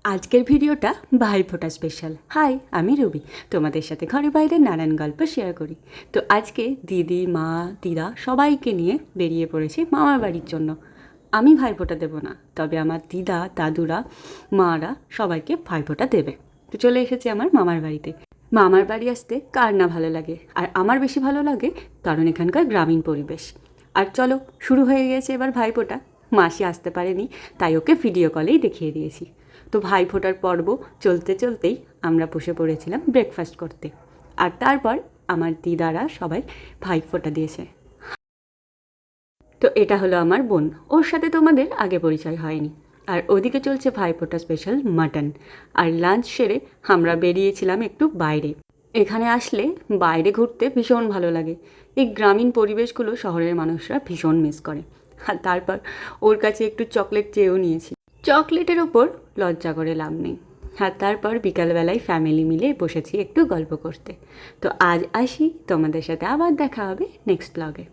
আজকের ভিডিওটা Bhaiphonta special. High, আমি রুবি। তোমাদের সাথে ঘরে বাইরে নানান গল্প শেয়ার করি। তো আজকে দিদি, মা, দিদা সবাইকে নিয়ে বেরিয়ে পড়েছি মামার বাড়ির জন্য। আমি ভাইফোঁটা দেবো না, তবে আমার দিদা, দাদুরা, মারা সবাইকে ভাইফোঁটা দেবে। তো চলে এসেছি আমার মামার বাড়িতে। মামার বাড়ি আসতে কার না ভালো লাগে, আর আমার বেশি ভালো লাগে কারণ এখানকার গ্রামীণ পরিবেশ। আর চলো, শুরু হয়ে গেছে এবার ভাইফোঁটা। মাসি আসতে পারেনি, তাই ওকে ভিডিও কলেই দেখিয়ে দিয়েছি। তো ভাইফোঁটার পর্ব চলতে চলতেই আমরা বসে পড়েছিলাম ব্রেকফাস্ট করতে। আর তারপর আমার দিদারা সবাই ভাইফোঁটা দিয়েছে। তো এটা হলো আমার বোন, ওর সাথে তোমাদের আগে পরিচয় হয়নি। আর ওদিকে চলছে ভাইফোঁটা স্পেশাল মাটন। আর লাঞ্চ সেরে আমরা বেরিয়েছিলাম একটু বাইরে। এখানে আসলে বাইরে ঘুরতে ভীষণ ভালো লাগে। এই গ্রামীণ পরিবেশগুলো শহরের মানুষরা ভীষণ মিস করে। আর তারপর ওর কাছে একটু চকলেট চেয়েও নিয়েছি। চকলেটের ওপর লজ্জা করে লাভ নেই। আর তারপর বিকালবেলায় ফ্যামিলি মিলে বসেছি একটু গল্প করতে। তো আজ আসি, তোমাদের সাথে আবার দেখা হবে নেক্সট ব্লগে।